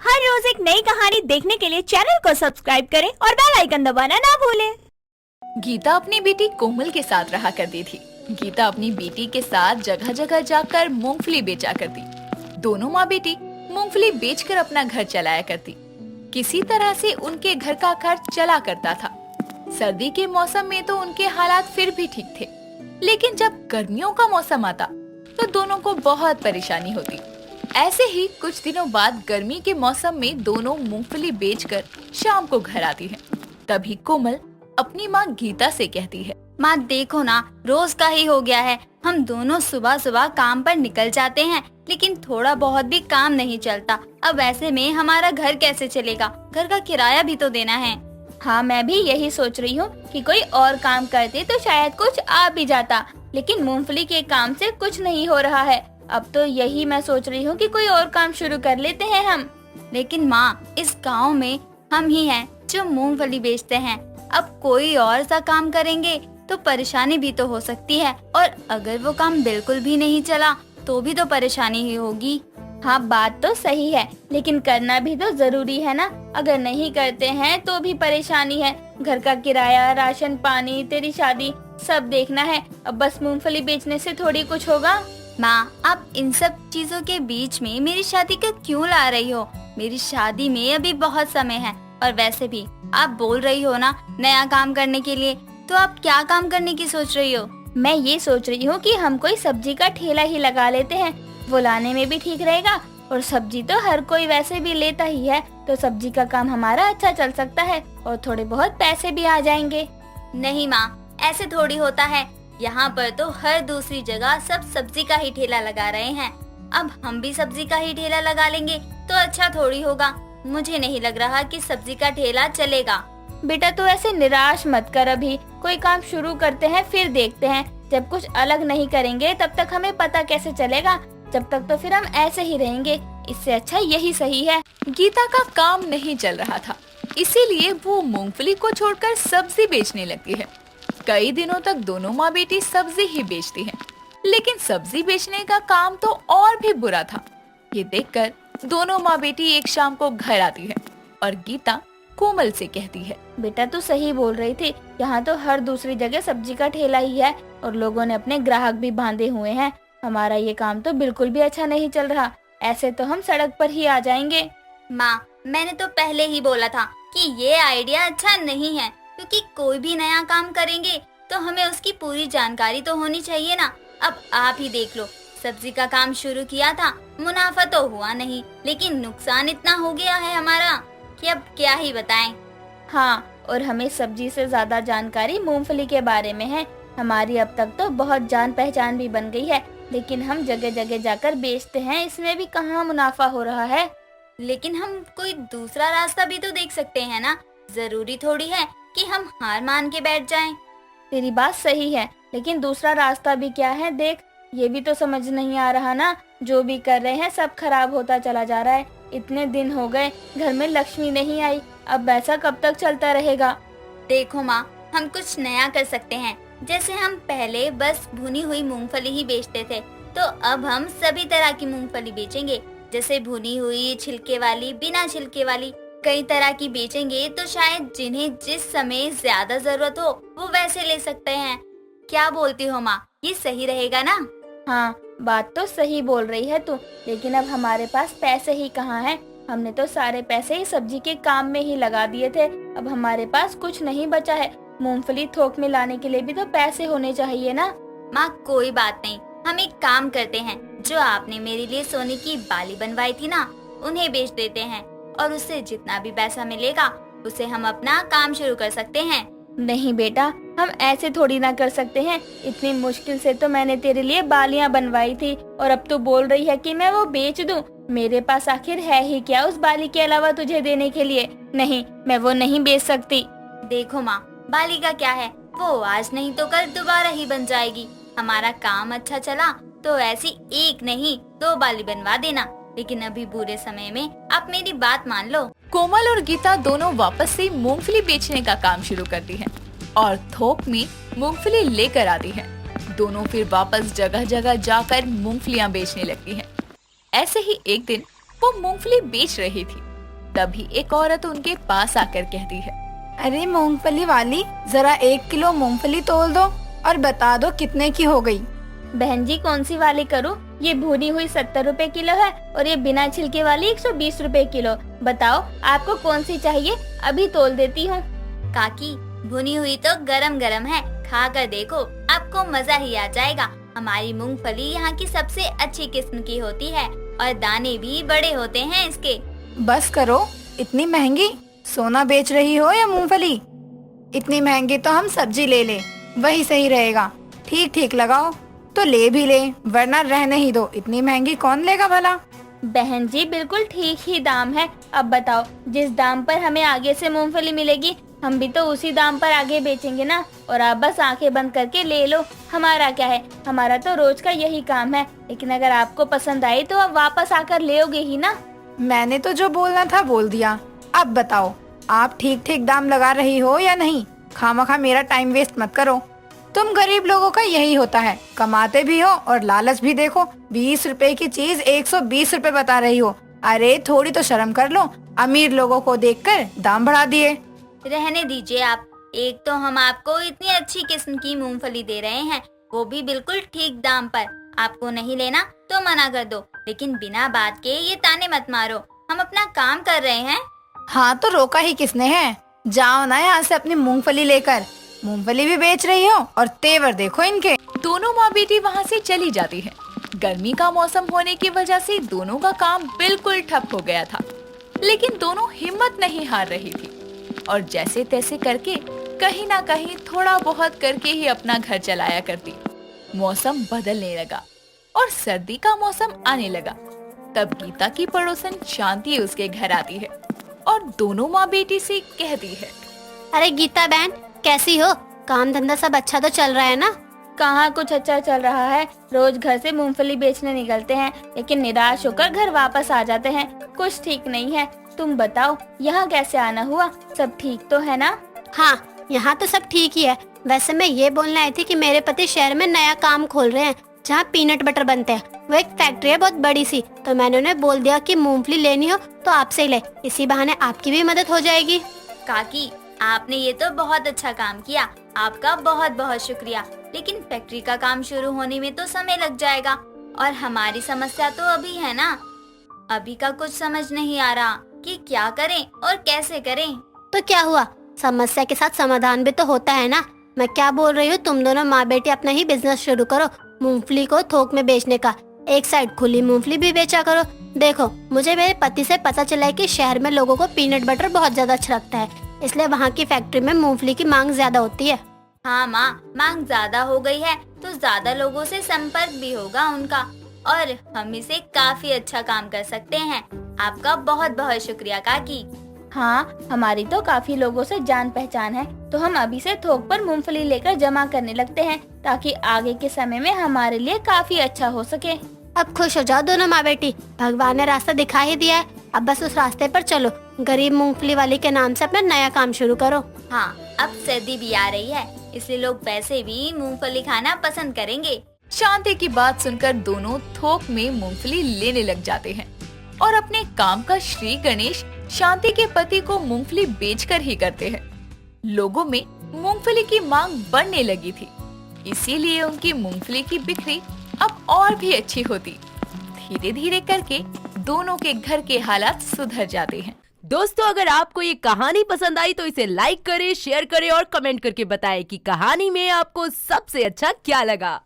हर रोज एक नई कहानी देखने के लिए चैनल को सब्सक्राइब करें और बेल आइकन दबाना ना भूलें। गीता अपनी बेटी कोमल के साथ रहा करती थी। गीता अपनी बेटी के साथ जगह जगह जाकर मूंगफली बेचा करती। दोनों माँ बेटी मूंगफली बेचकर अपना घर चलाया करती। किसी तरह से उनके घर का खर्च चला करता था। सर्दी के मौसम में तो उनके हालात फिर भी ठीक थे, लेकिन जब गर्मियों का मौसम आता तो दोनों को बहुत परेशानी होती। ऐसे ही कुछ दिनों बाद गर्मी के मौसम में दोनों मूंगफली बेचकर शाम को घर आती हैं। तभी कोमल अपनी माँ गीता से कहती है, माँ देखो ना, रोज का ही हो गया है। हम दोनों सुबह सुबह काम पर निकल जाते हैं, लेकिन थोड़ा बहुत भी काम नहीं चलता। अब ऐसे में हमारा घर कैसे चलेगा? घर का किराया भी तो देना है। हाँ, मैं भी यही सोच रही हूँ कि कोई और काम करते तो शायद कुछ आ भी जाता, लेकिन मूंगफली के काम से कुछ नहीं हो रहा है। अब तो यही मैं सोच रही हूँ कि कोई और काम शुरू कर लेते हैं हम। लेकिन माँ, इस गांव में हम ही हैं जो मूंगफली बेचते हैं। अब कोई और सा काम करेंगे तो परेशानी भी तो हो सकती है, और अगर वो काम बिल्कुल भी नहीं चला तो भी तो परेशानी ही होगी। हाँ, बात तो सही है, लेकिन करना भी तो जरूरी है ना। अगर नहीं करते हैं तो भी परेशानी है। घर का किराया, राशन पानी, तेरी शादी सब देखना है। अब बस मूंगफली बेचने से थोड़ी कुछ होगा। माँ, आप इन सब चीजों के बीच में मेरी शादी का क्यों ला रही हो? मेरी शादी में अभी बहुत समय है, और वैसे भी आप बोल रही हो ना नया काम करने के लिए, तो आप क्या काम करने की सोच रही हो? मैं ये सोच रही हूँ कि हम कोई सब्जी का ठेला ही लगा लेते हैं। वो लाने में भी ठीक रहेगा, और सब्जी तो हर कोई वैसे भी लेता ही है, तो सब्जी का काम हमारा अच्छा चल सकता है और थोड़े बहुत पैसे भी आ जाएंगे। नहीं माँ, ऐसे थोड़ी होता है। यहाँ पर तो हर दूसरी जगह सब सब्जी का ही ठेला लगा रहे हैं। अब हम भी सब्जी का ही ठेला लगा लेंगे तो अच्छा थोड़ी होगा। मुझे नहीं लग रहा कि सब्जी का ठेला चलेगा। बेटा, तू ऐसे निराश मत कर। अभी कोई काम शुरू करते हैं, फिर देखते हैं। जब कुछ अलग नहीं करेंगे तब तक हमें पता कैसे चलेगा? जब तक तो फिर हम ऐसे ही रहेंगे। इससे अच्छा यही सही है। गीता का काम नहीं चल रहा था, इसीलिए वो मूंगफली को छोड़कर सब्जी बेचने लगती है। कई दिनों तक दोनों माँ बेटी सब्जी ही बेचती हैं, लेकिन सब्जी बेचने का काम तो और भी बुरा था। ये देखकर दोनों माँ बेटी एक शाम को घर आती है और गीता कोमल से कहती है, बेटा, तू सही बोल रही थी। यहाँ तो हर दूसरी जगह सब्जी का ठेला ही है, और लोगों ने अपने ग्राहक भी बांधे हुए हैं। हमारा ये काम तो बिल्कुल भी अच्छा नहीं चल रहा। ऐसे तो हम सड़क पर ही आ जाएंगे। माँ, मैंने तो पहले ही बोला था कि ये आइडिया अच्छा नहीं है, क्योंकि कोई भी नया काम करेंगे तो हमें उसकी पूरी जानकारी तो होनी चाहिए ना। अब आप ही देख लो, सब्जी का काम शुरू किया था, मुनाफा तो हुआ नहीं, लेकिन नुकसान इतना हो गया है हमारा कि अब क्या ही बताएं। हाँ, और हमें सब्जी से ज्यादा जानकारी मूंगफली के बारे में है। हमारी अब तक तो बहुत जान पहचान भी बन गई है, लेकिन हम जगह जगह जाकर बेचते हैं, इसमें भी कहाँ मुनाफा हो रहा है। लेकिन हम कोई दूसरा रास्ता भी तो देख सकते हैं ना। जरूरी थोड़ी है कि हम हार मान के बैठ जाएं। तेरी बात सही है, लेकिन दूसरा रास्ता भी क्या है? देख, ये भी तो समझ नहीं आ रहा ना। जो भी कर रहे हैं सब खराब होता चला जा रहा है। इतने दिन हो गए, घर में लक्ष्मी नहीं आई। अब ऐसा कब तक चलता रहेगा? देखो माँ, हम कुछ नया कर सकते हैं। जैसे हम पहले बस भुनी हुई मूंगफली ही बेचते थे, तो अब हम सभी तरह की मूंगफली बेचेंगे। जैसे भुनी हुई, छिलके वाली, बिना छिलके वाली, कई तरह की बेचेंगे, तो शायद जिन्हें जिस समय ज्यादा जरूरत हो वो वैसे ले सकते हैं। क्या बोलती हो माँ, ये सही रहेगा ना? हाँ, बात तो सही बोल रही है तू, लेकिन अब हमारे पास पैसे ही कहाँ हैं? हमने तो सारे पैसे ही सब्जी के काम में ही लगा दिए थे। अब हमारे पास कुछ नहीं बचा है। मूंगफली थोक में लाने के लिए भी तो पैसे होने चाहिए ना। माँ, कोई बात नहीं, हम एक काम करते हैं। जो आपने मेरे लिए सोने की बाली बनवाई थी ना, उन्हें बेच देते हैं, और उससे जितना भी पैसा मिलेगा उसे हम अपना काम शुरू कर सकते हैं। नहीं बेटा, हम ऐसे थोड़ी ना कर सकते हैं। इतनी मुश्किल से तो मैंने तेरे लिए बालियां बनवाई थी, और अब तू बोल रही है कि मैं वो बेच दूं। मेरे पास आखिर है ही क्या उस बाली के अलावा तुझे देने के लिए? नहीं, मैं वो नहीं बेच सकती। देखो माँ, बाली का क्या है, वो आज नहीं तो कल दोबारा ही बन जाएगी। हमारा काम अच्छा चला तो ऐसी एक नहीं 2 बाली बनवा देना, लेकिन अभी बुरे समय में आप मेरी बात मान लो। कोमल और गीता दोनों वापस से मूंगफली बेचने का काम शुरू करती हैं और थोक में मूंगफली लेकर आती हैं। दोनों फिर वापस जगह जगह जाकर मूंगफलियां बेचने लगती हैं। ऐसे ही एक दिन वो मूंगफली बेच रही थी तभी एक औरत उनके पास आकर कहती है, अरे मूंगफली वाली, जरा 1 किलो मूंगफली तोल दो और बता दो कितने की हो गई। बहन जी कौन सी वाली करूँ? ये भुनी हुई 70 रुपए किलो है और ये बिना छिलके वाली 120 रुपए किलो। बताओ आपको कौन सी चाहिए, अभी तोल देती हूँ। काकी, भुनी हुई तो गरम गरम है, खा कर देखो, आपको मजा ही आ जाएगा। हमारी मूंगफली यहाँ की सबसे अच्छी किस्म की होती है और दाने भी बड़े होते हैं इसके। बस करो, इतनी महंगी सोना बेच रही हो या मूंगफली? इतनी महंगी तो हम सब्जी ले ले, वही सही रहेगा। ठीक ठीक लगाओ तो ले भी ले, वरना रहने ही दो, इतनी महंगी कौन लेगा भला। बहन जी बिल्कुल ठीक ही दाम है। अब बताओ, जिस दाम पर हमें आगे से मूंगफली मिलेगी हम भी तो उसी दाम पर आगे बेचेंगे ना। और आप बस आंखें बंद करके ले लो, हमारा क्या है, हमारा तो रोज का यही काम है। लेकिन अगर आपको पसंद आई तो आप वापस आकर लेओगे ही ना। मैंने तो जो बोलना था बोल दिया। अब बताओ, आप ठीक ठीक दाम लगा रही हो या नहीं? खामखा मेरा टाइम वेस्ट मत करो। तुम गरीब लोगों का यही होता है, कमाते भी हो और लालच भी। देखो 20 रुपए की चीज 120 रुपए बता रही हो। अरे थोड़ी तो शर्म कर लो, अमीर लोगों को देखकर दाम बढ़ा दिए। रहने दीजिए आप, एक तो हम आपको इतनी अच्छी किस्म की मूंगफली दे रहे हैं, वो भी बिल्कुल ठीक दाम पर। आपको नहीं लेना तो मना कर दो, लेकिन बिना बात के ये ताने मत मारो, हम अपना काम कर रहे हैं। हाँ तो रोका ही किसने है? जाओ ना यहाँ से अपनी मूंगफली लेकर। मूंगफली भी बेच रही हो और तेवर देखो इनके। दोनों माँ बेटी वहाँ से चली जाती हैं। गर्मी का मौसम होने की वजह से दोनों का काम बिल्कुल ठप हो गया था, लेकिन दोनों हिम्मत नहीं हार रही थी और जैसे तैसे करके कहीं ना कहीं थोड़ा बहुत करके ही अपना घर चलाया करती। मौसम बदलने लगा और सर्दी का मौसम आने लगा। तब गीता की पड़ोसन शांति उसके घर आती है और दोनों माँ बेटी से कहती है, अरे गीता बहन, कैसी हो? काम धंधा सब अच्छा तो चल रहा है ना? कहाँ कुछ अच्छा चल रहा है, रोज घर से मूंगफली बेचने निकलते हैं लेकिन निराश होकर घर वापस आ जाते हैं। कुछ ठीक नहीं है। तुम बताओ यहाँ कैसे आना हुआ, सब ठीक तो है ना? हाँ, यहाँ तो सब ठीक ही है। वैसे मैं ये बोलने आई थी कि मेरे पति शहर में नया काम खोल रहे हैं जहाँ पीनट बटर बनते हैं। वो एक फैक्ट्री है बहुत बड़ी सी, तो मैंने उन्हें बोल दिया कि मूंगफली लेनी हो तो आपसे ही ले, इसी बहाने आपकी भी मदद हो जाएगी। काकी, आपने ये तो बहुत अच्छा काम किया, आपका बहुत बहुत शुक्रिया। लेकिन फैक्ट्री का काम शुरू होने में तो समय लग जाएगा और हमारी समस्या तो अभी है ना। अभी का कुछ समझ नहीं आ रहा कि क्या करें और कैसे करें। तो क्या हुआ, समस्या के साथ समाधान भी तो होता है ना। मैं क्या बोल रही हूँ, तुम दोनों माँ बेटी अपना ही बिजनेस शुरू करो, मूंगफली को थोक में बेचने का। एक साइड खुली मूंगफली भी बेचा करो। देखो, मुझे मेरे पति से पता चला है कि शहर में लोगों को पीनट बटर बहुत ज्यादा अच्छा लगता है, इसलिए वहाँ की फैक्ट्री में मूंगफली की मांग ज्यादा होती है। हाँ माँ, मांग ज्यादा हो गई है तो ज्यादा लोगों से संपर्क भी होगा उनका और हम इसे काफी अच्छा काम कर सकते हैं। आपका बहुत बहुत शुक्रिया काकी। हाँ, हमारी तो काफी लोगों से जान पहचान है, तो हम अभी से थोक पर मूंगफली लेकर जमा करने लगते हैं ताकि आगे के समय में हमारे लिए काफी अच्छा हो सके। अब खुश हो जाओ दोनों माँ बेटी, भगवान ने रास्ता दिखा ही दिया है, अब बस उस रास्ते पर चलो। गरीब मूंगफली वाली के नाम से अपना नया काम शुरू करो। हाँ, अब सर्दी भी आ रही है, इसलिए लोग वैसे भी मूंगफली खाना पसंद करेंगे। शांति की बात सुनकर दोनों थोक में मूंगफली लेने लग जाते हैं और अपने काम का श्री गणेश शांति के पति को मूंगफली बेचकर ही करते हैं। लोगों में मूंगफली की मांग बढ़ने लगी थी, इसीलिए उनकी मूंगफली की बिक्री अब और भी अच्छी होती। धीरे धीरे करके दोनों के घर के हालात सुधर जाते हैं। दोस्तों, अगर आपको ये कहानी पसंद आई तो इसे लाइक करें, शेयर करें और कमेंट करके बताएं कि कहानी में आपको सबसे अच्छा क्या लगा।